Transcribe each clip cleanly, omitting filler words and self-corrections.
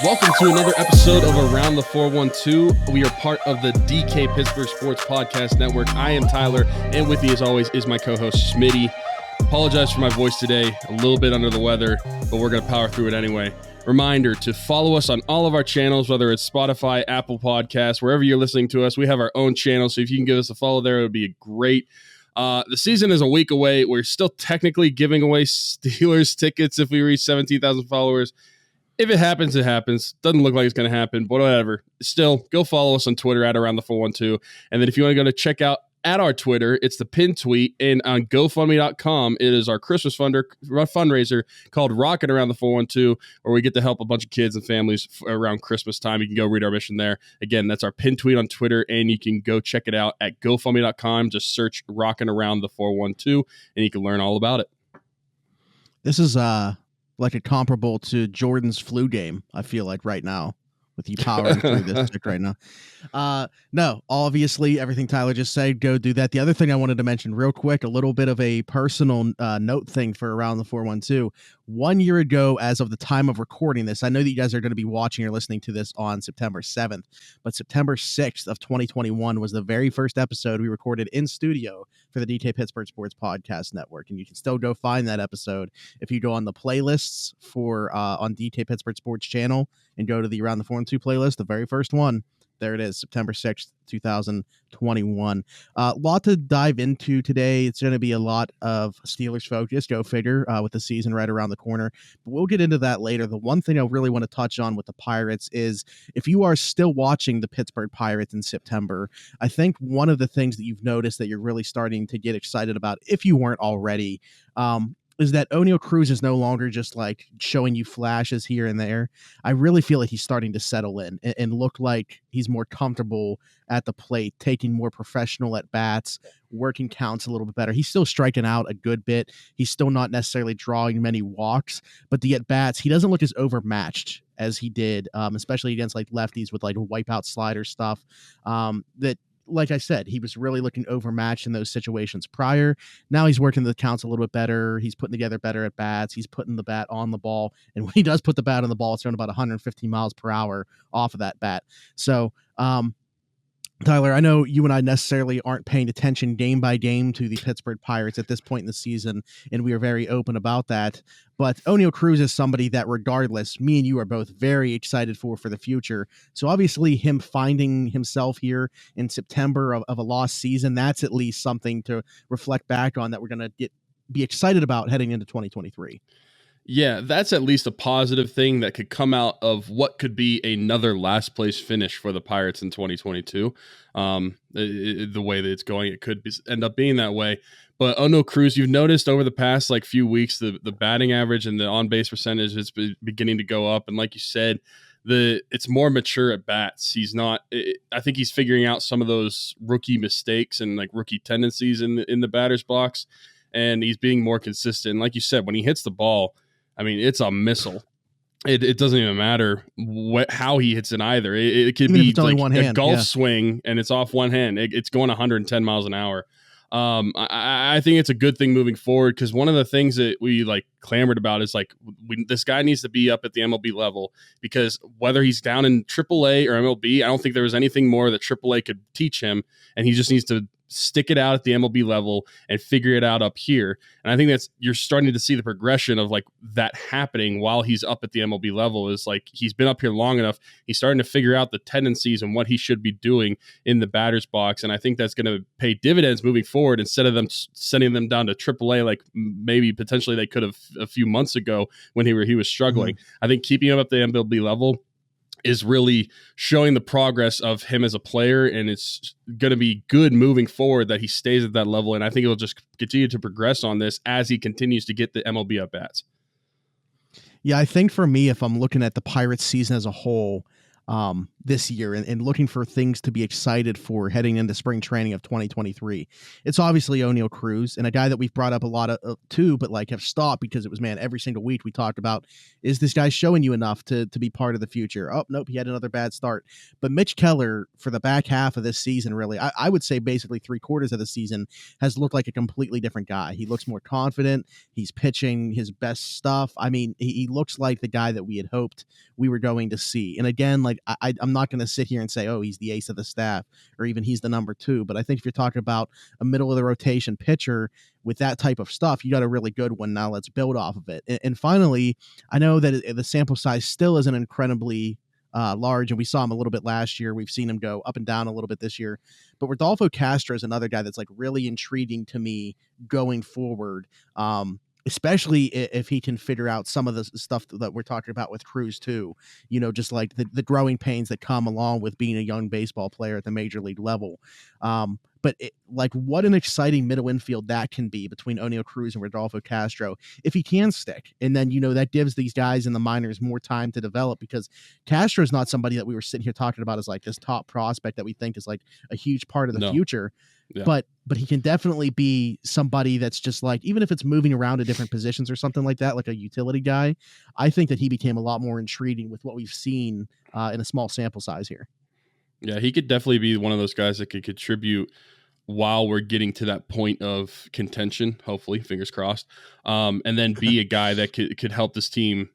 Welcome to another episode of Around the 412. We are part of the DK Pittsburgh Sports Podcast Network. I am Tyler, and with me as always is my co-host Smitty. Apologize for my voice today, a little bit under the weather, but we're going to power through it anyway. Reminder to follow us on all of our channels, whether it's Spotify, Apple Podcasts, wherever you're listening to us. We have our own channel, so if you can give us a follow there, it would be great. The season is a week away. We're still technically giving away Steelers tickets if we reach 17,000 followers. If it happens, it happens. Doesn't look like it's going to happen, but whatever. Still, go follow us on Twitter at Around the 412. And then if you want to go to check out at our Twitter, it's the pinned tweet. And on GoFundMe.com, it is our Christmas fundraiser called Rockin' Around the 412, where we get to help a bunch of kids and families around Christmas time. You can go read our mission there. Again, that's our pinned tweet on Twitter, and you can go check it out at GoFundMe.com. Just search Rockin' Around the 412, and you can learn all about it. This is like a comparable to Jordan's flu game, I feel like right now, with you powering through this stick right now. No, obviously, everything Tyler just said, go do that. The other thing I wanted to mention real quick, a little bit of a personal note thing for Around the 412. 1 year ago, as of the time of recording this, I know that you guys are going to be watching or listening to this on September 7th, but September 6th of 2021 was the very first episode we recorded in studio for the DK Pittsburgh Sports Podcast Network. And you can still go find that episode if you go on the playlists for on DK Pittsburgh Sports channel and go to the Around the 412 playlist, the very first one. There it is, September 6th, 2021. Lot to dive into today. It's going to be a lot of Steelers focus, go figure, with the season right around the corner. But we'll get into that later. The one thing I really want to touch on with the Pirates is if you are still watching the Pittsburgh Pirates in September, I think one of the things that you've noticed that you're really starting to get excited about, if you weren't already, is that Oneil Cruz is no longer just like showing you flashes here and there. I really feel like he's starting to settle in and look like he's more comfortable at the plate, taking more professional at bats, working counts a little bit better. He's still striking out a good bit. He's still not necessarily drawing many walks, but the at bats, he doesn't look as overmatched as he did, especially against like lefties with like wipeout slider stuff. That, like I said, he was really looking overmatched in those situations prior. Now he's working the counts a little bit better. He's putting together better at bats. He's putting the bat on the ball. And when he does put the bat on the ball, it's around about 150 miles per hour off of that bat. So, Tyler, I know you and I necessarily aren't paying attention game by game to the Pittsburgh Pirates at this point in the season, and we are very open about that. But Oneil Cruz is somebody that regardless, me and you are both very excited for the future. So obviously him finding himself here in September of a lost season, that's at least something to reflect back on that we're going to be excited about heading into 2023. Yeah, that's at least a positive thing that could come out of what could be another last place finish for the Pirates in 2022. The way that it's going, it could end up being that way. But Oneil Cruz, you've noticed over the past few weeks, the batting average and the on-base percentage is beginning to go up. And like you said, it's more mature at bats. He's not. I think he's figuring out some of those rookie mistakes and like rookie tendencies in the batter's box, and he's being more consistent. And like you said, when he hits the ball, I mean, it's a missile. It doesn't even matter how he hits it either. It could be like one hand, a golf swing and it's off one hand. It's going 110 miles an hour. I think it's a good thing moving forward because one of the things that we clamored about is this guy needs to be up at the MLB level, because whether he's down in AAA or MLB, I don't think there was anything more that AAA could teach him, and he just needs to stick it out at the MLB level and figure it out up here. And I think you're starting to see the progression of that happening while he's up at the MLB level. Is he's been up here long enough. He's starting to figure out the tendencies and what he should be doing in the batter's box. And I think that's going to pay dividends moving forward instead of them sending them down to AAA like maybe potentially they could have a few months ago when he was struggling. Mm-hmm. I think keeping him up at the MLB level is really showing the progress of him as a player, and it's going to be good moving forward that he stays at that level. And I think it'll just continue to progress on this as he continues to get the MLB at bats. Yeah, I think for me, if I'm looking at the Pirates season as a whole, this year and looking for things to be excited for heading into spring training of 2023. It's obviously Oneil Cruz, and a guy that we've brought up a lot of too, but like have stopped because it was, man, every single week we talked about, is this guy showing you enough to be part of the future? Oh, nope, he had another bad start. But Mitch Keller, for the back half of this season, really, I would say basically 3/4 of the season, has looked like a completely different guy. He looks more confident. He's pitching his best stuff. I mean, he looks like the guy that we had hoped we were going to see. And again, like I'm not going to sit here and say, oh, he's the ace of the staff or even he's the number 2. But I think if you're talking about a middle of the rotation pitcher with that type of stuff, you got a really good one. Now let's build off of it. And finally, I know that the sample size still isn't incredibly large, and we saw him a little bit last year. We've seen him go up and down a little bit this year. But Rodolfo Castro is another guy that's like really intriguing to me going forward. Especially if he can figure out some of the stuff that we're talking about with Cruz too, just like the growing pains that come along with being a young baseball player at the major league level. But like what an exciting middle infield that can be between Oneil Cruz and Rodolfo Castro if he can stick. And then, that gives these guys in the minors more time to develop, because Castro is not somebody that we were sitting here talking about as like this top prospect that we think is like a huge part of the future. Yeah. But he can definitely be somebody that's just like, even if it's moving around to different positions or something like that, like a utility guy, I think that he became a lot more intriguing with what we've seen in a small sample size here. Yeah, he could definitely be one of those guys that could contribute while we're getting to that point of contention, hopefully, fingers crossed, and then be a guy that could help this team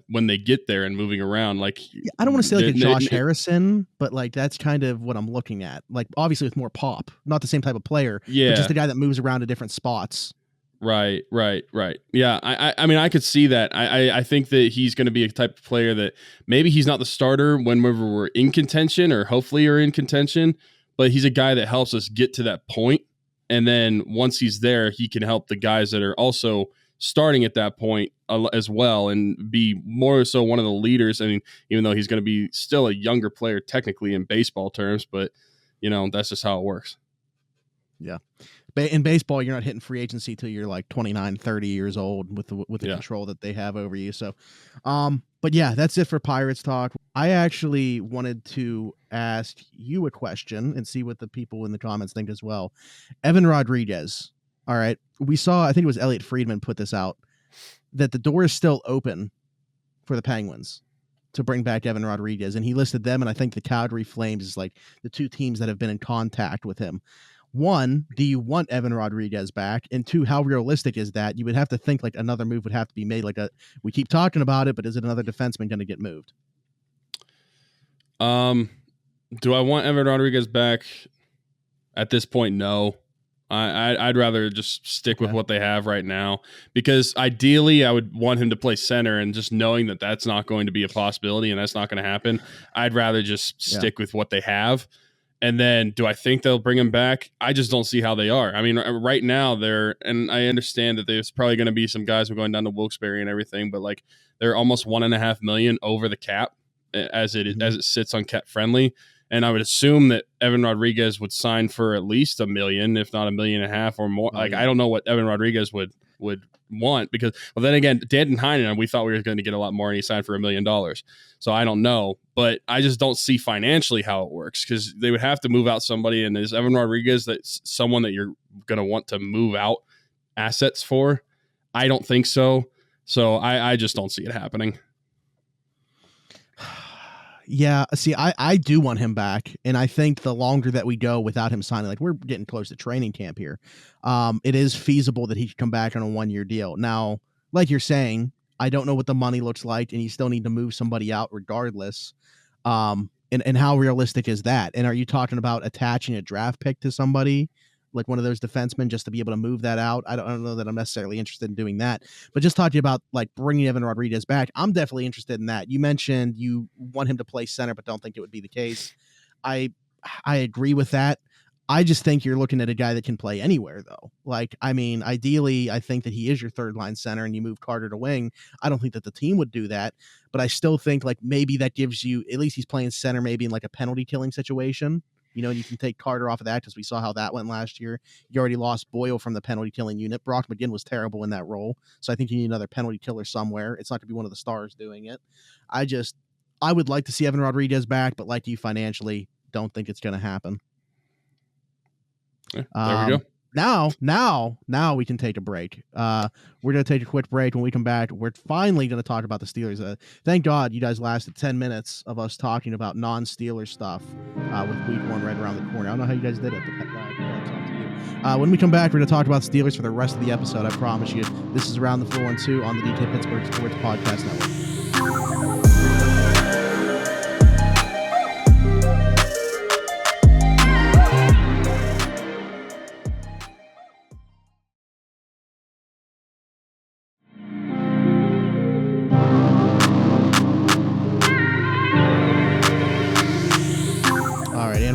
when they get there and moving around. Like, I don't want to say like a Josh Harrison, but like that's kind of what I'm looking at. Like, obviously with more pop, not the same type of player, but just a guy that moves around to different spots. Right. Yeah, I mean, I could see that. I think that he's going to be a type of player that maybe he's not the starter whenever we're in contention, or hopefully are in contention, but he's a guy that helps us get to that point. And then once he's there, he can help the guys that are also starting at that point as well, and be more so one of the leaders. I mean, even though he's going to be still a younger player technically in baseball terms, but that's just how it works. Yeah. In baseball, you're not hitting free agency till you're like 29, 30 years old with the control that they have over you. So, but yeah, that's it for Pirates talk. I actually wanted to ask you a question and see what the people in the comments think as well. Evan Rodrigues. All right. We saw, I think it was Elliot Friedman put this out, that the door is still open for the Penguins to bring back Evan Rodrigues. And he listed them, and I think the Calgary Flames is like the 2 teams that have been in contact with him. 1, do you want Evan Rodrigues back? And 2, how realistic is that? You would have to think like another move would have to be made. Like we keep talking about it, but is it another defenseman going to get moved? Do I want Evan Rodrigues back? At this point, no. I'd rather just stick with what they have right now, because ideally I would want him to play center, and just knowing that that's not going to be a possibility and that's not going to happen, I'd rather just stick with what they have. And then do I think they'll bring him back? I just don't see how they are. I mean, right now and I understand that there's probably going to be some guys who are going down to Wilkes-Barre and everything, but like they're almost $1.5 million over the cap as it sits on Cap Friendly. And I would assume that Evan Rodrigues would sign for at least $1 million, if not $1.5 million or more. I don't know what Evan Rodrigues would want, because, well, then again, Danton Heinen, we thought we were going to get a lot more, and he signed for $1 million. So I don't know, but I just don't see financially how it works, because they would have to move out somebody. And is Evan Rodrigues that's someone that you're going to want to move out assets for? I don't think so. So I just don't see it happening. Yeah, see, I do want him back, and I think the longer that we go without him signing, like we're getting close to training camp here, it is feasible that he could come back on a 1-year deal. Now, like you're saying, I don't know what the money looks like, and you still need to move somebody out regardless. And how realistic is that? And are you talking about attaching a draft pick to somebody, like one of those defensemen, just to be able to move that out? I don't know that I'm necessarily interested in doing that, but just talking about like bringing Evan Rodrigues back, I'm definitely interested in that. You mentioned you want him to play center, but don't think it would be the case. I agree with that. I just think you're looking at a guy that can play anywhere, though. Like, I mean, ideally, I think that he is your third line center, and you move Carter to wing. I don't think that the team would do that, but I still think like maybe that gives you, at least he's playing center, maybe in like a penalty killing situation. And you can take Carter off of that, because we saw how that went last year. You already lost Boyle from the penalty killing unit. Brock McGinn was terrible in that role. So I think you need another penalty killer somewhere. It's not going to be one of the stars doing it. I would like to see Evan Rodrigues back, but like you, financially, don't think it's going to happen. Yeah, there we go. Now we can take a break. We're going to take a quick break. When we come back, we're finally going to talk about the Steelers. Thank God you guys lasted 10 minutes of us talking about non-Steelers stuff with week 1 right around the corner. I don't know how you guys did it, but talk to you. When we come back, we're going to talk about Steelers for the rest of the episode. I promise you. This is Around the 412 on the DK Pittsburgh Sports Podcast Network.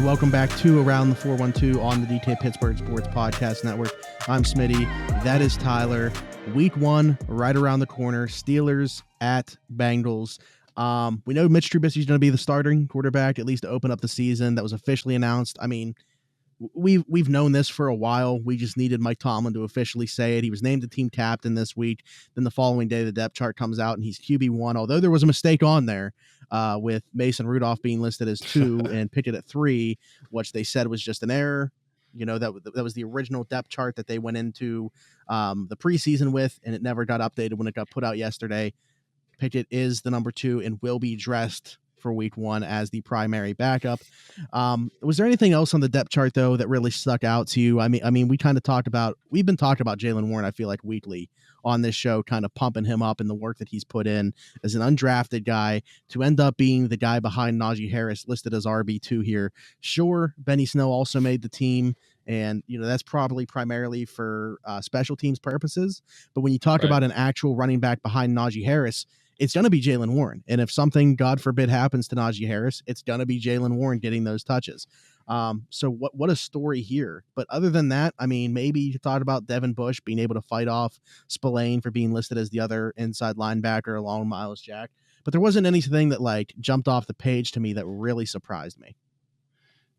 Welcome back to Around the 412 on the DK Pittsburgh Sports Podcast Network. I'm Smitty. That is Tyler. Week 1, right around the corner. Steelers at Bengals. We know Mitch Trubisky's going to be the starting quarterback, at least to open up the season. That was officially announced. I mean, we've known this for a while. We just needed Mike Tomlin to officially say it. He was named the team captain this week. Then the following day, the depth chart comes out and he's QB1, although there was a mistake on there with Mason Rudolph being listed as 2 and Pickett at 3, which they said was just an error. You know, that was the original depth chart that they went into the preseason with, and it never got updated when it got put out yesterday. Pickett is the number 2 and will be dressed for week 1 as the primary backup. Was there anything else on the depth chart though that really stuck out to you? I mean, we've been talking about Jaylen Warren, I feel like, weekly on this show, kind of pumping him up in the work that he's put in as an undrafted guy to end up being the guy behind Najee Harris, listed as RB2 here. Sure, Benny Snell also made the team, and you know that's probably primarily for special teams purposes. But when you talk about an actual running back behind Najee Harris, it's going to be Jaylen Warren. And if something, God forbid, happens to Najee Harris, it's going to be Jaylen Warren getting those touches. So what a story here. But other than that, I mean, maybe you thought about Devin Bush being able to fight off Spillane for being listed as the other inside linebacker along Miles Jack. But there wasn't anything that like jumped off the page to me that really surprised me.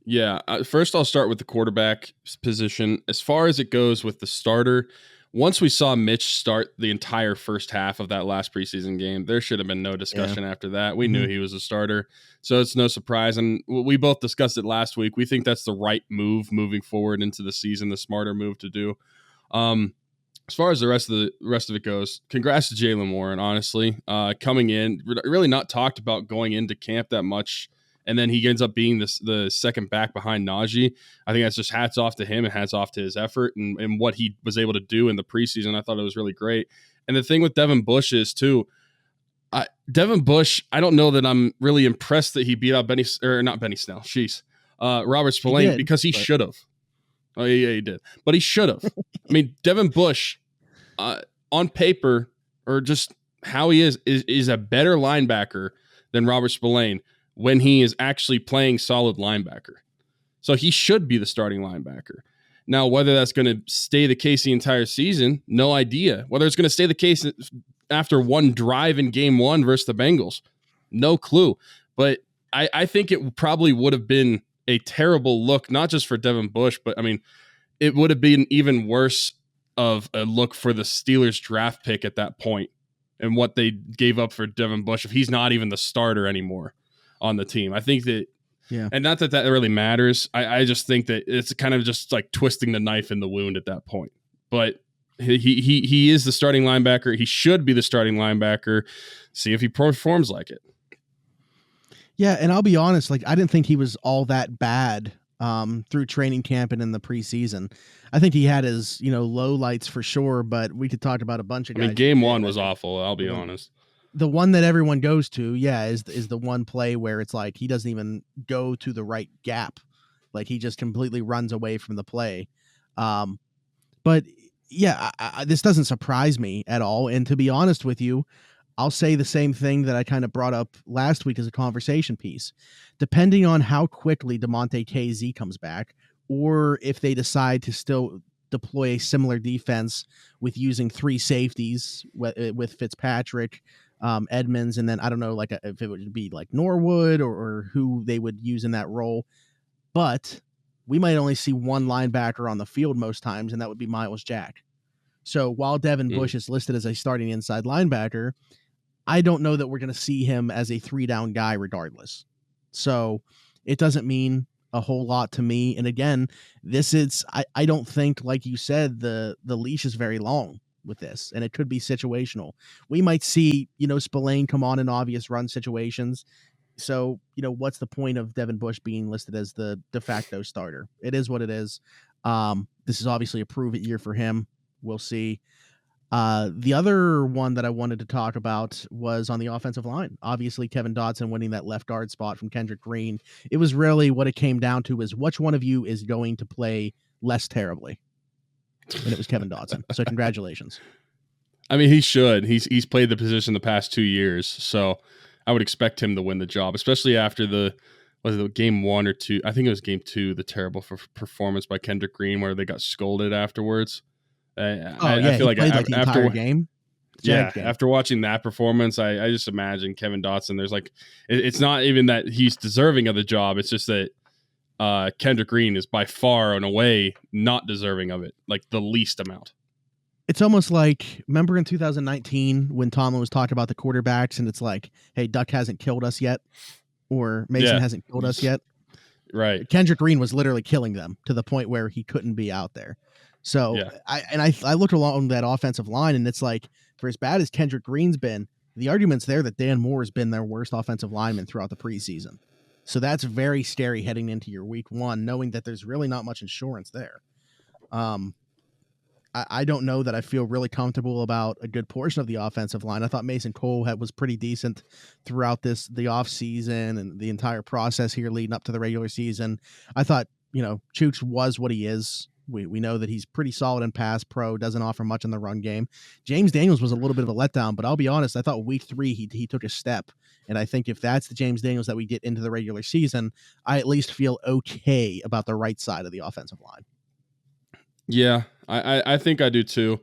Yeah. First, I'll start with the quarterback position. As far as it goes with the starter, once we saw Mitch start the entire first half of that last preseason game, there should have been no discussion after that. We knew he was a starter, so it's no surprise. And we both discussed it last week. We think that's the right move moving forward into the season, the smarter move to do. As far as the rest of it goes, congrats to Jaylen Warren, honestly. Coming in, really not talked about going into camp that much, and then he ends up being the second back behind Najee. I think that's just hats off to him and hats off to his effort and what he was able to do in the preseason. I thought it was really great. And the thing with Devin Bush is, too, Devin Bush, I don't know that I'm really impressed that he beat out Robert Spillane, because he should have. Oh, yeah, he did. But he should have. I mean, Devin Bush, on paper, or just how he is a better linebacker than Robert Spillane when he is actually playing solid linebacker. So he should be the starting linebacker. Now, whether that's going to stay the case the entire season, no idea. Whether it's going to stay the case after one drive in game 1 versus the Bengals, no clue. But I think it probably would have been a terrible look, not just for Devin Bush, but I mean, it would have been even worse of a look for the Steelers draft pick at that point and what they gave up for Devin Bush if he's not even the starter anymore on the team. I think that, and not that really matters. I just think that it's kind of just like twisting the knife in the wound at that point. But he is the starting linebacker. He should be the starting linebacker. See if he performs like it. Yeah, and I'll be honest, like I didn't think he was all that bad through training camp and in the preseason. I think he had his, low lights for sure, but we could talk about a bunch of guys. I mean, game 1 was awful, I'll be honest. The one that everyone goes to, is the one play where it's like he doesn't even go to the right gap. Like he just completely runs away from the play. But yeah, this doesn't surprise me at all. And to be honest with you, I'll say the same thing that I kind of brought up last week as a conversation piece. Depending on how quickly DeMonte KZ comes back, or if they decide to still deploy a similar defense with using 3 safeties with Fitzpatrick, Edmonds, and then I don't know, like if it would be like Norwood or who they would use in that role. But we might only see one linebacker on the field most times, and that would be Miles Jack. So while Devin Bush is listed as a starting inside linebacker, I don't know that we're going to see him as a 3-down guy regardless. So it doesn't mean a whole lot to me. And again, I don't think, like you said, the leash is very long with this, and it could be situational. We might see, Spillane come on in obvious run situations. So, what's the point of Devin Bush being listed as the de facto starter? It is what it is. This is obviously a prove it year for him. We'll see. The other one that I wanted to talk about was on the offensive line. Obviously, Kevin Dotson winning that left guard spot from Kendrick Green. It was really what it came down to is which one of you is going to play less terribly. And it was Kevin Dotson. So congratulations. I mean, he should. He's played the position the past 2 years, so I would expect him to win the job, especially after was it game 1 or 2? I think it was game 2, the terrible performance by Kendrick Green where they got scolded afterwards. I feel like the entire game. After watching that performance, I just imagine Kevin Dotson. There's it's not even that he's deserving of the job. It's just that Kendrick Green is by far and away not deserving of it, like the least amount. It's almost like, remember in 2019 when Tomlin was talking about the quarterbacks and it's like, hey, Duck hasn't killed us yet, or Mason hasn't killed us yet. Right. Kendrick Green was literally killing them to the point where he couldn't be out there. So I looked along that offensive line, and it's like, for as bad as Kendrick Green's been, the argument's there that Dan Moore has been their worst offensive lineman throughout the preseason. So that's very scary heading into your week 1, knowing that there's really not much insurance there. I don't know that I feel really comfortable about a good portion of the offensive line. I thought Mason Cole was pretty decent throughout the off season and the entire process here leading up to the regular season. I thought, Chooch was what he is. We know that he's pretty solid in pass pro, doesn't offer much in the run game. James Daniels was a little bit of a letdown, but I'll be honest, I thought week 3 he took a step. And I think if that's the James Daniels that we get into the regular season, I at least feel okay about the right side of the offensive line. Yeah, I think I do too.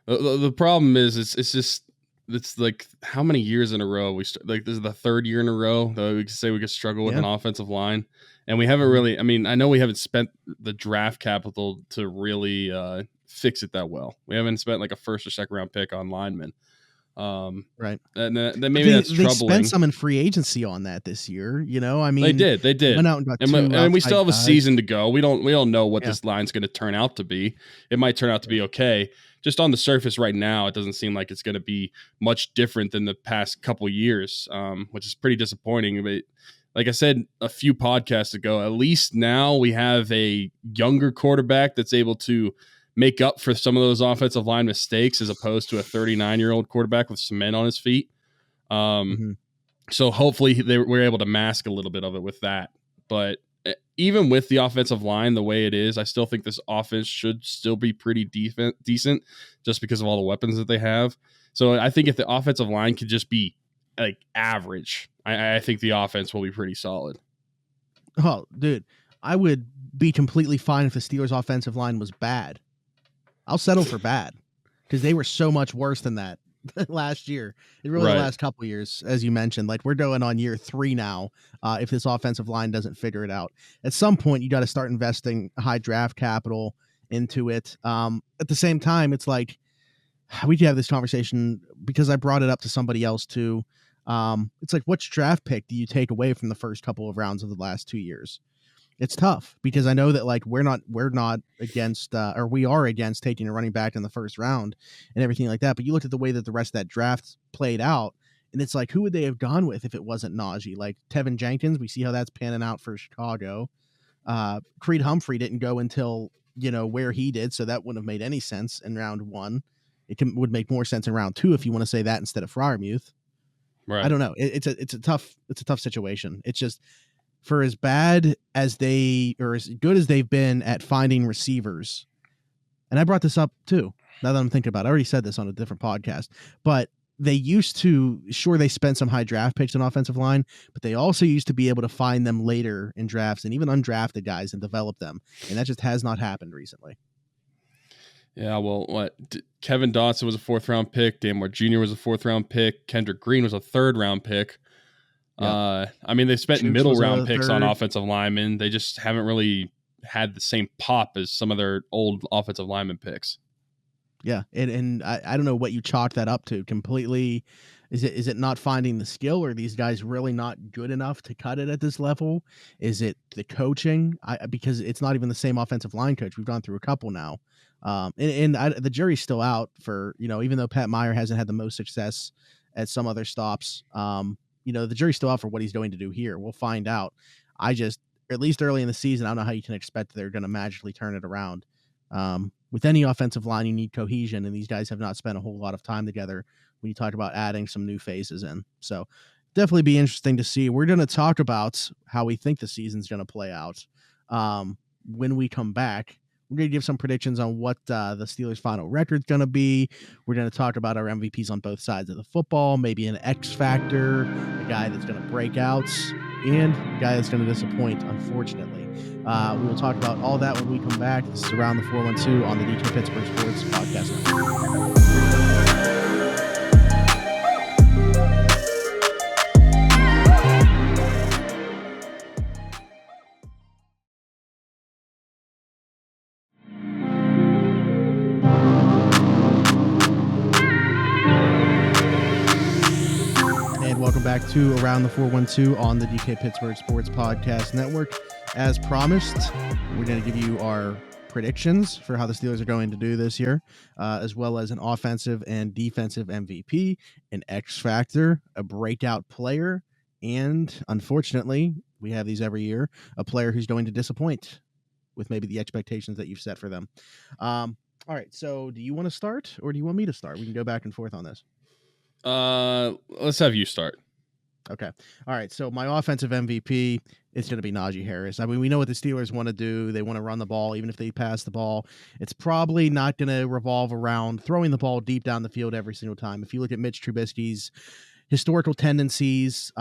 The problem is it's like how many years in a row this is the 3rd year in a row that we could say we could struggle with an offensive line, and we haven't really. I mean, I know we haven't spent the draft capital to really fix it that well. We haven't spent like a 1st or 2nd round pick on linemen. Right. And then maybe that's troubling. They spent some in free agency on that this year. I mean, they did. Went out and got and we still have a season to go. We don't know what this line's going to turn out to be. It might turn out to be okay. Just on the surface right now, it doesn't seem like it's going to be much different than the past couple years, which is pretty disappointing. But like I said a few podcasts ago, at least now we have a younger quarterback that's able to make up for some of those offensive line mistakes as opposed to a 39-year-old quarterback with cement on his feet. So hopefully we're able to mask a little bit of it with that. But even with the offensive line the way it is, I still think this offense should still be pretty decent just because of all the weapons that they have. So I think if the offensive line could just be like average, I think the offense will be pretty solid. Oh, dude, I would be completely fine if the Steelers' offensive line was bad. I'll settle for bad because they were so much worse than that last year. The last couple of years, as you mentioned, like we're going on year 3 now. If this offensive line doesn't figure it out, at some point you got to start investing high draft capital into it. At the same time, it's like we could have this conversation because I brought it up to somebody else too. It's like, which draft pick do you take away from the first couple of rounds of the last 2 years? It's tough because I know that like we're not against or we are against taking a running back in the first round and everything like that. But you looked at the way that the rest of that draft played out, and it's like, who would they have gone with if it wasn't Najee? Like Tevin Jenkins, we see how that's panning out for Chicago. Creed Humphrey didn't go until where he did, so that wouldn't have made any sense in round 1. Would make more sense in round 2 if you want to say that instead of Freiermuth. Right. I don't know. It's a tough situation. It's just, for as bad as or as good as they've been at finding receivers, and I brought this up too, now that I'm thinking about it, I already said this on a different podcast, but they used to, sure, they spent some high draft picks on offensive line, but they also used to be able to find them later in drafts and even undrafted guys and develop them. And that just has not happened recently. Yeah, well, Kevin Dotson was a 4th round pick. Dan Moore Jr. was a 4th round pick. Kendrick Green was a 3rd round pick. Yeah. I mean, they spent middle round picks on offensive linemen. They just haven't really had the same pop as some of their old offensive lineman picks. Yeah, and I don't know what you chalk that up to. Completely Is it not finding the skill? Or are these guys really not good enough to cut it at this level? Is it the coaching? Because it's not even the same offensive line coach. We've gone through a couple now. The jury's still out for, even though Pat Meyer hasn't had the most success at some other stops, the jury's still out for what he's going to do here. We'll find out. At least early in the season, I don't know how you can expect they're going to magically turn it around. With any offensive line, you need cohesion, and these guys have not spent a whole lot of time together when you talk about adding some new faces in. So definitely be interesting to see. We're going to talk about how we think the season's going to play out. When we come back, we're going to give some predictions on what the Steelers' final record's going to be. We're going to talk about our MVPs on both sides of the football, maybe an X factor, a guy that's going to break out, and a guy that's going to disappoint, unfortunately. We will talk about all that when we come back. This is Around the 412 on the DK Pittsburgh Sports Podcast. Welcome back to Around the 412 on the DK Pittsburgh Sports Podcast Network. As promised, we're going to give you our predictions for how the Steelers are going to do this year, as well as an offensive and defensive MVP, an X factor, a breakout player, and unfortunately, we have these every year, a player who's going to disappoint with maybe the expectations that you've set for them. All right, so do you want to start or do you want me to start? We can go back and forth on this. Let's have you start. Okay. All right. So my offensive MVP is going to be Najee Harris. I mean, we know what the Steelers want to do. They want to run the ball, even if they pass the ball. It's probably not going to revolve around throwing the ball deep down the field every single time. If you look at Mitch Trubisky's historical tendencies,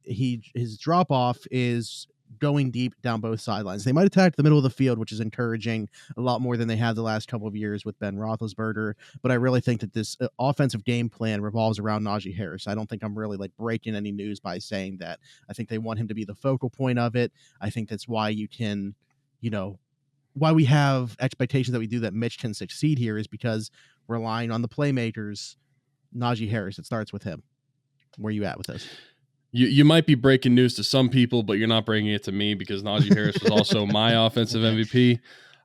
his drop off is going deep down both sidelines. They might attack the middle of the field, which is encouraging a lot more than they have the last couple of years with Ben Roethlisberger. But I really think that this offensive game plan revolves around Najee Harris. I don't think I'm really breaking any news by saying that. I think they want him to be the focal point of it. I think that's why you can, why we have expectations that we do that Mitch can succeed here is because relying on the playmakers, Najee Harris, it starts with him. Where are you at with this? You might be breaking news to some people, but you're not breaking it to me because Najee Harris was also my offensive MVP.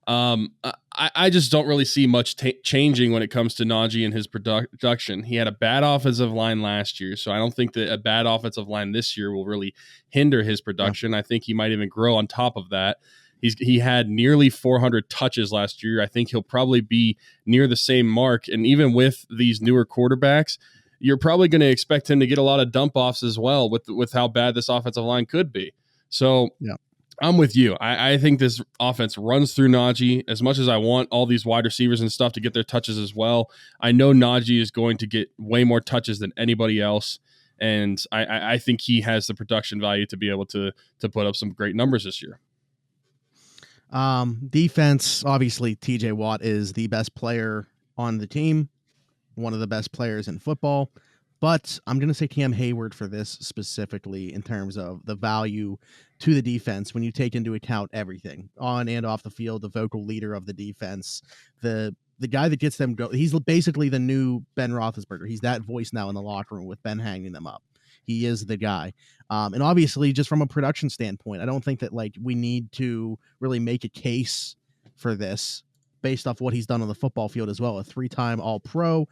I just don't really see much changing when it comes to Najee and his production. He had a bad offensive line last year, so I don't think that a bad offensive line this year will really hinder his production. I think he might even grow on top of that. He had nearly 400 touches last year. I think he'll probably be near the same mark, and even with these newer quarterbacks, you're probably going to expect him to get a lot of dump offs as well with how bad this offensive line could be. So yeah, I'm with you. I think this offense runs through Najee as much as I want all these wide receivers and stuff to get their touches as well. I know Najee is going to get way more touches than anybody else. And I think he has the production value to be able to put up some great numbers this year. Defense, obviously TJ Watt is the best player on the team, one of the best players in football, but I'm going to say Cam Hayward for this specifically in terms of the value to the defense when you take into account everything on and off the field, the vocal leader of the defense, the guy that gets them go. He's basically the new Ben Roethlisberger. He's that voice now in the locker room with Ben hanging them up. He is the guy. And obviously just from a production standpoint, I don't think that we need to really make a case for this based off what he's done on the football field as well. A 3-time All-Pro.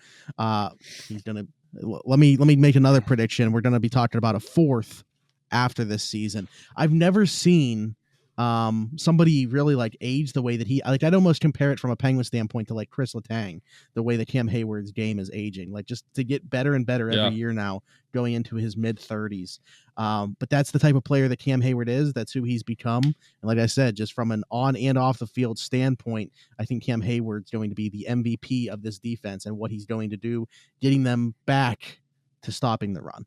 He's going to let me make another prediction. We're going to be talking about a 4th after this season. I've never seen somebody really age the way that I'd almost compare it from a Penguin standpoint to Chris Letang, the way that Cam Hayward's game is aging, just to get better and better every year now, going into his mid-30s. But that's the type of player that Cam Hayward is. That's who he's become. And like I said, just from an on and off the field standpoint, I think Cam Hayward's going to be the MVP of this defense and what he's going to do, getting them back to stopping the run.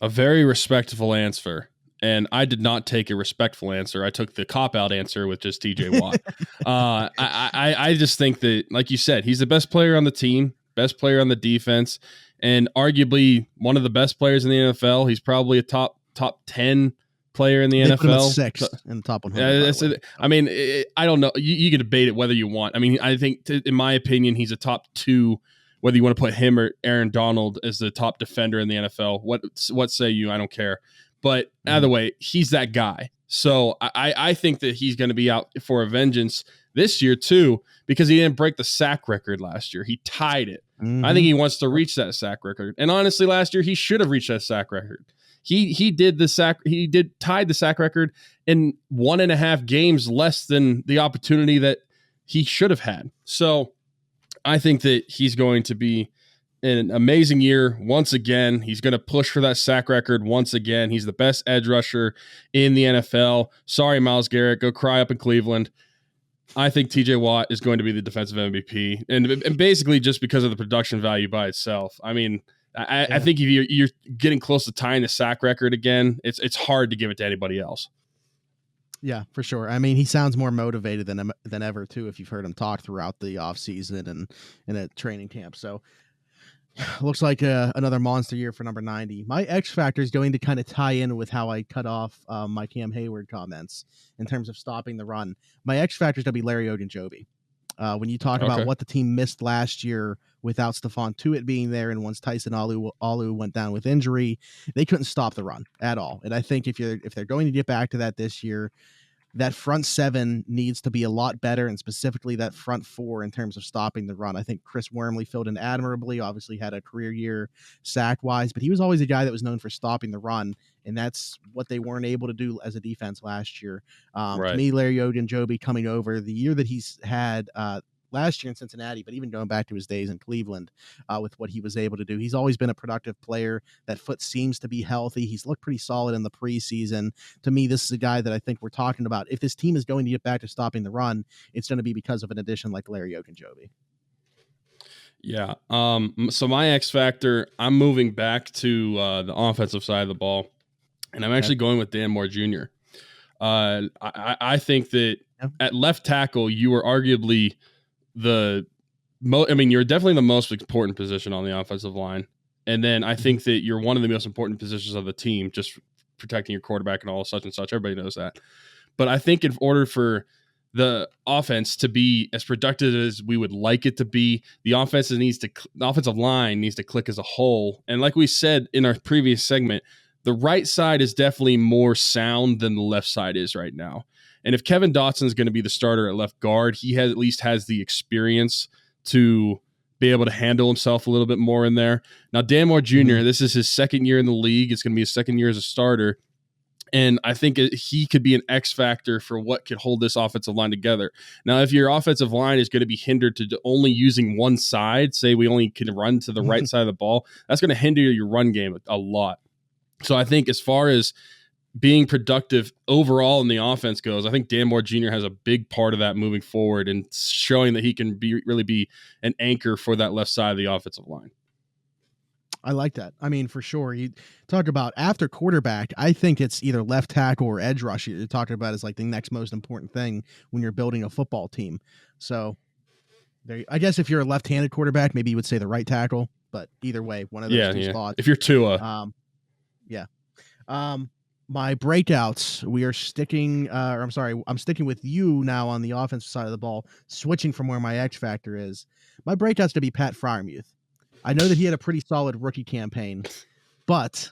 A very respectful answer. And I did not take a respectful answer. I took the cop-out answer with just TJ Watt. I just think that, like you said, he's the best player on the team, best player on the defense, and arguably one of the best players in the NFL. He's probably a top 10 player in the NFL. Put him at 6th in the top 100. I mean, I don't know. You can debate it whether you want. I mean, I think, in my opinion, he's a top 2 whether you want to put him or Aaron Donald as the top defender in the NFL. What say you? I don't care. But either way, he's that guy. So I think that he's going to be out for a vengeance this year too, because he didn't break the sack record last year. He tied it. I think he wants to reach that sack record. And honestly, last year he should have reached that sack record. He tied the sack record in 1.5 games less than the opportunity that he should have had. So I think that he's going to be an amazing year once again. He's going to push for that sack record once again. He's the best edge rusher in the NFL. Sorry, Myles Garrett, go cry up in Cleveland. I think TJ Watt is going to be the defensive MVP, and basically just because of the production value by itself. I mean, I think if you're getting close to tying the sack record again, it's hard to give it to anybody else. Yeah, for sure. I mean, he sounds more motivated than ever too, if you've heard him talk throughout the offseason and at training camp. So looks like another monster year for number 90. My X factor is going to kind of tie in with how I cut off my Cam Hayward comments in terms of stopping the run. My X factor is going to be Larry Ogunjobi. When you talk about what the team missed last year without Stephon Tuitt being there, and once Tyson Alu went down with injury, they couldn't stop the run at all. And I think if they're going to get back to that this year, that front seven needs to be a lot better, and specifically that front four in terms of stopping the run. I think Chris Wormley filled in admirably, obviously had a career year sack-wise, but he was always a guy that was known for stopping the run, and that's what they weren't able to do as a defense last year. To me, Larry Ogunjobi coming over, the year that he's had last year in Cincinnati, but even going back to his days in Cleveland with what he was able to do. He's always been a productive player. That foot seems to be healthy. He's looked pretty solid in the preseason. To me, this is a guy that I think we're talking about. If this team is going to get back to stopping the run, it's going to be because of an addition like Larry Ogunjobi. Yeah. So my X factor, I'm moving back to the offensive side of the ball, and I'm actually going with Dan Moore Jr. I think that at left tackle, you were arguably you're definitely the most important position on the offensive line. And then I think that you're one of the most important positions of the team, just protecting your quarterback and all such and such. Everybody knows that. But I think in order for the offense to be as productive as we would like it to be, the offensive line needs to click as a whole. And like we said in our previous segment, the right side is definitely more sound than the left side is right now. And if Kevin Dotson is going to be the starter at left guard, he at least has the experience to be able to handle himself a little bit more in there. Now, Dan Moore Jr., this is his second year in the league. It's going to be his second year as a starter. And I think he could be an X factor for what could hold this offensive line together. Now, if your offensive line is going to be hindered to only using one side, say we only can run to the right side of the ball, that's going to hinder your run game a lot. So I think as far as being productive overall in the offense goes, I think Dan Moore Jr. has a big part of that moving forward and showing that he can really be an anchor for that left side of the offensive line. I like that. I mean, for sure. You talk about after quarterback, I think it's either left tackle or edge rush you're talking about is like the next most important thing when you're building a football team. So I guess if you're a left-handed quarterback, maybe you would say the right tackle, but either way, one of those two spots. If you're Tua. My breakouts, we are sticking, I'm sticking with you now on the offensive side of the ball, switching from where my X factor is. My breakout's to be Pat Freiermuth. I know that he had a pretty solid rookie campaign, but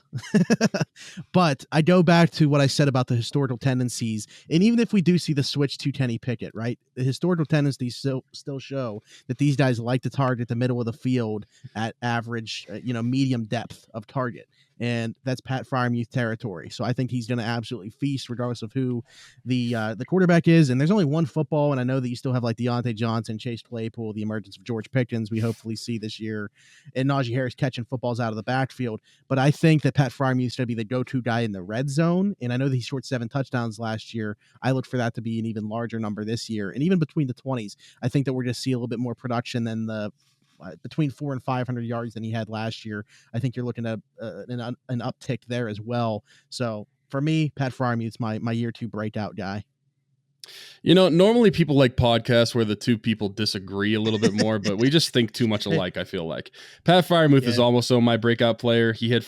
I go back to what I said about the historical tendencies. And even if we do see the switch to Kenny Pickett, right, the historical tendencies still show that these guys like to target the middle of the field at average, medium depth of target. And that's Pat Freiermuth territory. So I think he's going to absolutely feast regardless of who the quarterback is. And there's only one football, and I know that you still have like Deontay Johnson, Chase Claypool, the emergence of George Pickens we hopefully see this year, and Najee Harris catching footballs out of the backfield. But I think that Pat Freiermuth is going to be the go-to guy in the red zone. And I know that he scored 7 touchdowns last year. I look for that to be an even larger number this year. And even between the 20s, I think that we're going to see a little bit more production than the between 400 and 500 yards than he had last year. I think you're looking at an uptick there as well. So for me, Pat Freiermuth's my year 2 breakout guy. Normally people like podcasts where the two people disagree a little bit more, but we just think too much alike. I feel like Pat Freiermuth is also my breakout player. He had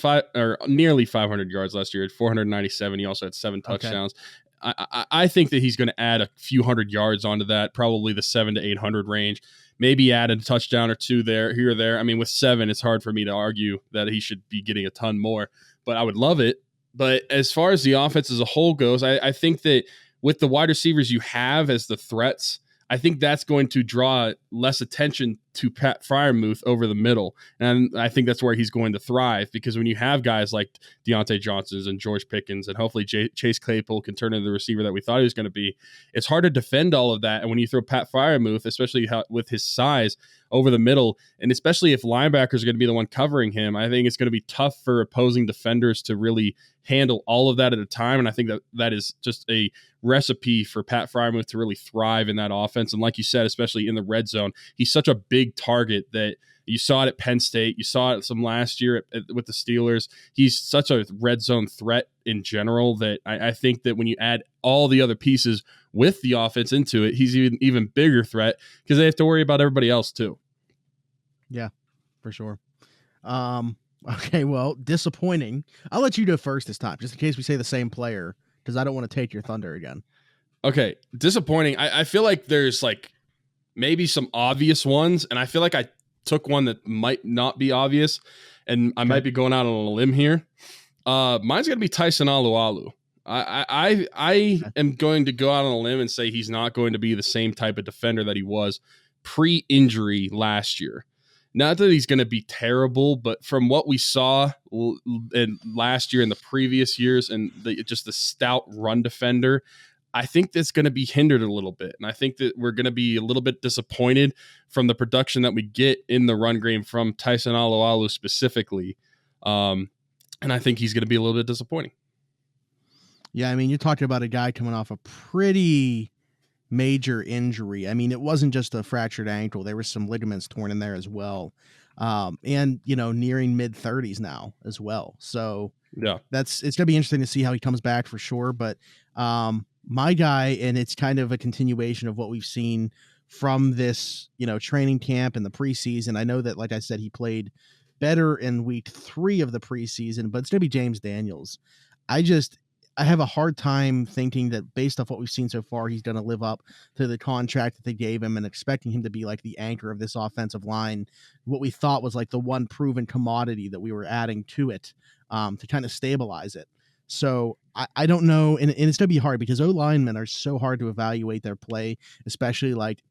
nearly 500 yards last year, at 497. He also had 7 touchdowns. I think that he's going to add a few hundred yards onto that, probably the 700 to 800 range. maybe add a touchdown or two there, here or there. I mean, with 7, it's hard for me to argue that he should be getting a ton more, but I would love it. But as far as the offense as a whole goes, I think that with the wide receivers you have as the threats, I think that's going to draw less attention to Pat Freiermuth over the middle. And I think that's where he's going to thrive, because when you have guys like Deontay Johnson's and George Pickens, and hopefully Chase Claypool can turn into the receiver that we thought he was going to be, it's hard to defend all of that. And when you throw Pat Freiermuth, especially with his size, over the middle, and especially if linebackers are going to be the one covering him, I think it's going to be tough for opposing defenders to really handle all of that at a time. And I think that is just a recipe for Pat Freiermuth to really thrive in that offense. And like you said, especially in the red zone, he's such a big target that you saw it at Penn State. You saw it some last year with the Steelers. He's such a red zone threat in general that I think that when you add all the other pieces with the offense into it, he's even bigger threat, because they have to worry about everybody else too. Yeah, for sure. Okay, well, disappointing. I'll let you go first this time, just in case we say the same player, because I don't want to take your thunder again. Okay, disappointing. I feel like there's like maybe some obvious ones, and I feel like I took one that might not be obvious, and I might be going out on a limb here. Mine's going to be Tyson Alualu. I am going to go out on a limb and say he's not going to be the same type of defender that he was pre-injury last year. Not that he's going to be terrible, but from what we saw in last year and the previous years, and just the stout run defender, I think that's going to be hindered a little bit. And I think that we're going to be a little bit disappointed from the production that we get in the run game from Tyson Alualu specifically. And I think he's going to be a little bit disappointing. Yeah, I mean, you're talking about a guy coming off a pretty major injury. I mean, it wasn't just a fractured ankle. There was some ligaments torn in there as well. And, nearing mid-30s now as well. So yeah, it's going to be interesting to see how he comes back for sure. But my guy, and it's kind of a continuation of what we've seen from this, training camp and the preseason. I know that, like I said, he played better in week 3 of the preseason, but it's going to be James Daniels. I have a hard time thinking that based off what we've seen so far, he's going to live up to the contract that they gave him, and expecting him to be like the anchor of this offensive line, what we thought was like the one proven commodity that we were adding to it to kind of stabilize it. So I don't know. And it's going to be hard because O-linemen are so hard to evaluate their play, especially like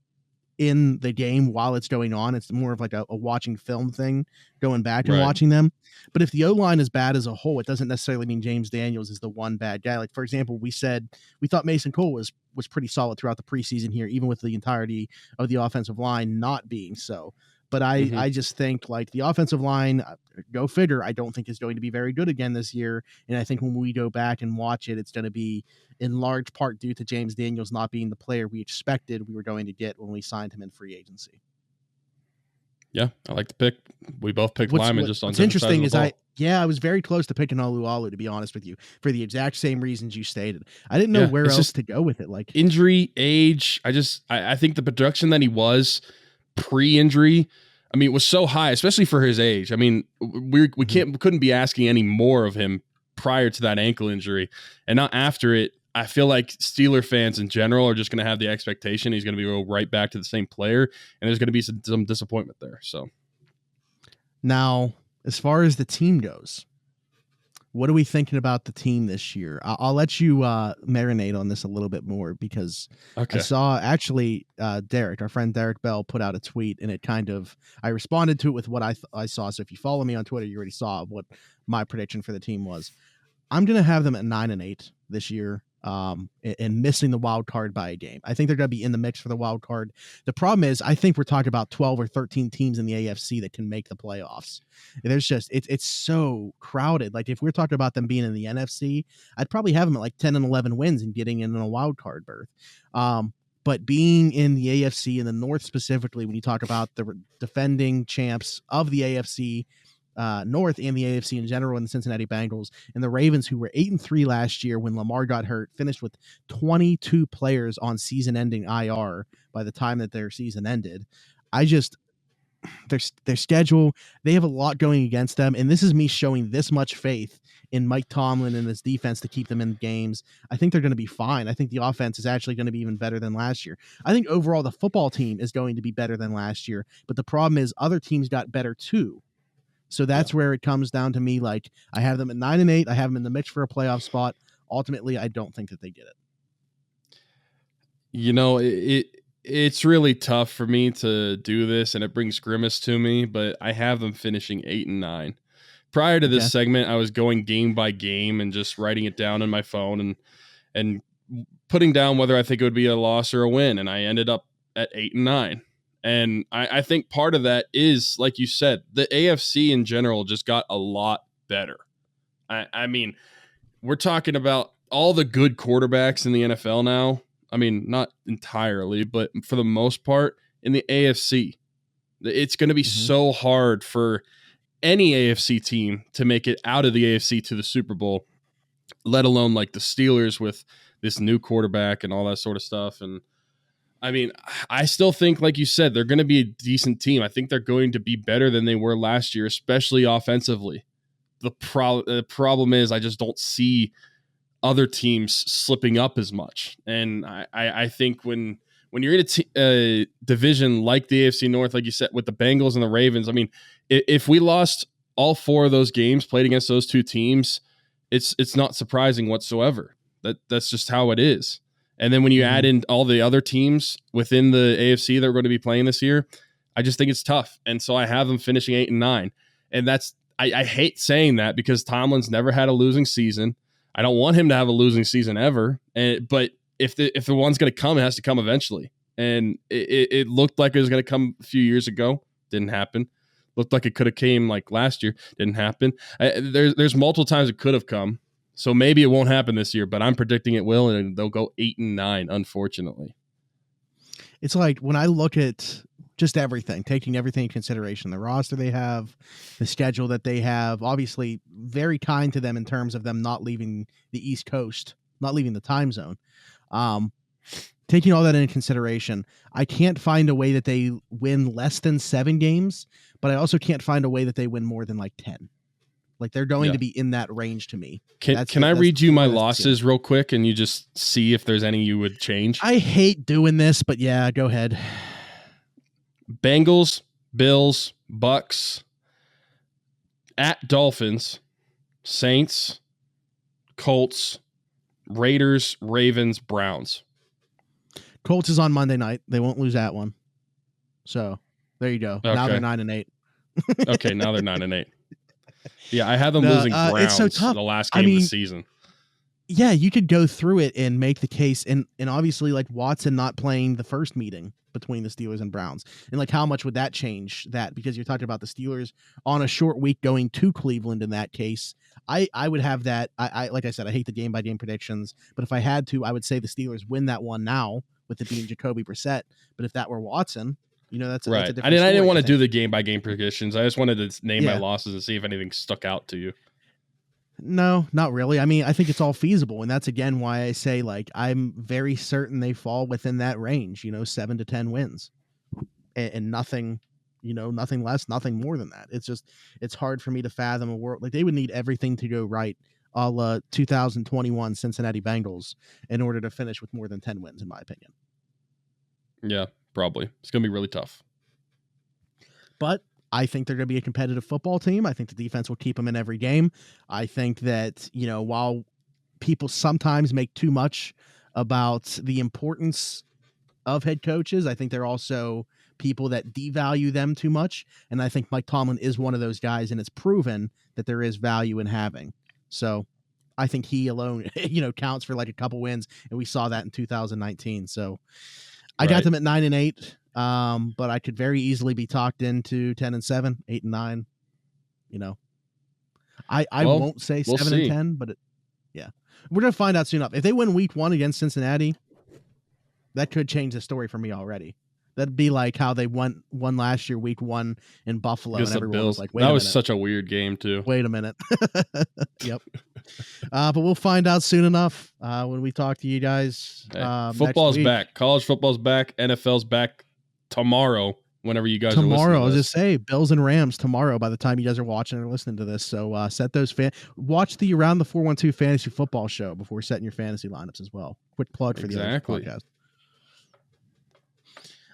in the game while it's going on. It's more of like a watching film thing, going back and watching them. But if the O-line is bad as a whole, it doesn't necessarily mean James Daniels is the one bad guy. Like, for example, we thought Mason Cole was pretty solid throughout the preseason here, even with the entirety of the offensive line not being so. But I just think like the offensive line, go figure, I don't think is going to be very good again this year. And I think when we go back and watch it, it's going to be in large part due to James Daniels not being the player we expected we were going to get when we signed him in free agency. Yeah, I like the pick. We both picked linemen just on what's interesting is I was very close to picking Alualu, to be honest with you, for the exact same reasons you stated. I didn't know where else to go with it. Like injury, age. I think the production that he was pre-injury, I mean, it was so high, especially for his age. I mean, we couldn't be asking any more of him prior to that ankle injury, and not after it. I feel like Steeler fans in general are just going to have the expectation he's going to go right back to the same player, and there's going to be some disappointment there. So now, as far as the team goes, what are we thinking about the team this year? I'll let you marinate on this a little bit more, because I saw actually Derek, our friend Derek Bell, put out a tweet, and I responded to it with what I saw. So if you follow me on Twitter, you already saw what my prediction for the team was. I'm going to have them at 9-8 this year. And missing the wild card by a game. I think they're going to be in the mix for the wild card. The problem is, I think we're talking about 12 or 13 teams in the AFC that can make the playoffs. There's just, it's so crowded. Like if we're talking about them being in the NFC, I'd probably have them at like 10 and 11 wins and getting in a wild card berth. But being in the AFC in the North specifically, when you talk about the defending champs of the AFC North and the AFC in general, and the Cincinnati Bengals and the Ravens, who were 8-3 last year when Lamar got hurt, finished with 22 players on season-ending IR by the time that their season ended. their schedule, they have a lot going against them, and this is me showing this much faith in Mike Tomlin and his defense to keep them in games. I think they're going to be fine. I think the offense is actually going to be even better than last year. I think overall the football team is going to be better than last year, but the problem is other teams got better too. So that's where it comes down to me. Like, I have them at 9-8. I have them in the mix for a playoff spot. Ultimately, I don't think that they get it. You know, it's really tough for me to do this, and it brings grimace to me, but I have them finishing 8-9. Prior to this segment, I was going game by game and just writing it down on my phone and putting down whether I think it would be a loss or a win, and I ended up at 8-9. And I think part of that is, like you said, the AFC in general just got a lot better. I mean, we're talking about all the good quarterbacks in the NFL now. I mean, not entirely, but for the most part in the AFC. It's going to be so hard for any AFC team to make it out of the AFC to the Super Bowl, let alone like the Steelers with this new quarterback and all that sort of stuff. And I mean, I still think, like you said, they're going to be a decent team. I think they're going to be better than they were last year, especially offensively. The problem is I just don't see other teams slipping up as much. And I think when you're in a division like the AFC North, like you said, with the Bengals and the Ravens, I mean, if we lost all 4 of those games played against those 2 teams, it's not surprising whatsoever. That's just how it is. And then when you add in all the other teams within the AFC that are going to be playing this year, I just think it's tough. And so I have them finishing 8-9. And that's, I hate saying that because Tomlin's never had a losing season. I don't want him to have a losing season ever. But if the one's going to come, it has to come eventually. And it looked like it was going to come a few years ago. Didn't happen. Looked like it could have came like last year. Didn't happen. There's multiple times it could have come. So maybe it won't happen this year, but I'm predicting it will, and they'll go 8-9, unfortunately. It's like when I look at just everything, taking everything into consideration, the roster they have, the schedule that they have, obviously very kind to them in terms of them not leaving the East Coast, not leaving the time zone. Taking all that into consideration, I can't find a way that they win less than 7 games, but I also can't find a way that they win more than like 10. Like they're going to be in that range to me. Can I read you my losses real quick and you just see if there's any you would change? I hate doing this, but yeah, go ahead. Bengals, Bills, Bucks, at Dolphins, Saints, Colts, Raiders, Ravens, Browns. Colts is on Monday night. They won't lose that one. So there you go. Okay. Now they're 9-8. Okay, now they're 9-8. Yeah, I had them losing Browns it's so tough. The last game of the season. Yeah, you could go through it and make the case, and obviously like Watson not playing the first meeting between the Steelers and Browns, and like how much would that change that? Because you're talking about the Steelers on a short week going to Cleveland. In that case, I would have that. I like I said, I hate the game by game predictions, but if I had to, I would say the Steelers win that one now with it being Jacoby Brissett. But if that were Watson. You know, that's right. That's a I didn't want to do the game by game predictions. I just wanted to name my losses and see if anything stuck out to you. No, not really. I mean, I think it's all feasible. And that's again why I say like I'm very certain they fall within that range, 7 to 10 wins. And nothing, nothing less, nothing more than that. It's hard for me to fathom a world like they would need everything to go right, a la 2021 Cincinnati Bengals, in order to finish with more than 10 wins, in my opinion. Yeah. Probably. It's going to be really tough. But I think they're going to be a competitive football team. I think the defense will keep them in every game. I think that, while people sometimes make too much about the importance of head coaches, I think they're also people that devalue them too much. And I think Mike Tomlin is one of those guys, and it's proven that there is value in having. So I think he alone, counts for like a couple wins. And we saw that in 2019. So I got them at 9-8, but I could very easily be talked into 10-7, 8-9. I won't say 7-10, but we're gonna find out soon enough. If they win Week 1 against Cincinnati, that could change the story for me already. That'd be like how they won last year, Week 1 in Buffalo, and everyone was like, "Wait, that was such a weird game too." Wait a minute. Yep. But we'll find out soon enough when we talk to you guys. Football's back. College football's back. NFL's back tomorrow. whenever you guys tomorrow. are listening to I was this. just say Bills and Rams tomorrow by the time you guys are watching or listening to this. So set those watch the Around the 412 Fantasy Football Show before setting your fantasy lineups as well. Quick plug for the other podcast.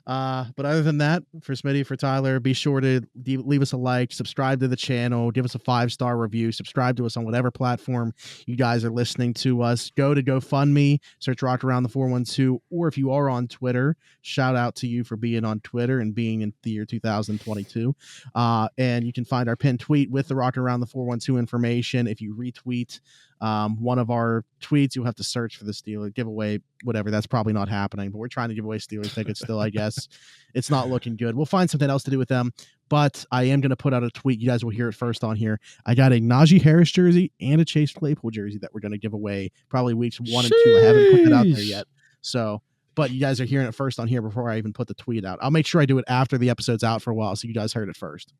But other than that, for Smitty, for Tyler, be sure to leave us a like, subscribe to the channel, give us a 5-star review, subscribe to us on whatever platform you guys are listening to us. Go to GoFundMe, search Rock Around the 412, or if you are on Twitter, shout out to you for being on Twitter and being in the year 2022. And you can find our pinned tweet with the Rock Around the 412 information. If you retweet one of our tweets, you'll have to search for the Steelers giveaway, whatever. That's probably not happening, but we're trying to give away Steelers tickets still, I guess. It's not looking good. We'll find something else to do with them, but I am going to put out a tweet. You guys will hear it first on here. I got a Najee Harris jersey and a Chase Claypool jersey that we're going to give away probably weeks 1 and 2. I haven't put that out there yet. So, but you guys are hearing it first on here before I even put the tweet out. I'll make sure I do it after the episode's out for a while, so you guys heard it first,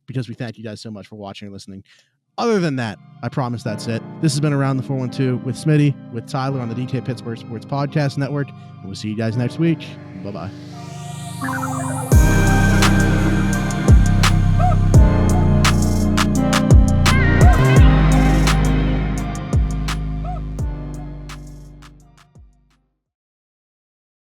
because we thank you guys so much for watching and listening. Other than that, I promise that's it. This has been Around the 412 with Smitty, with Tyler on the DK Pittsburgh Sports Podcast Network. And we'll see you guys next week. Bye-bye.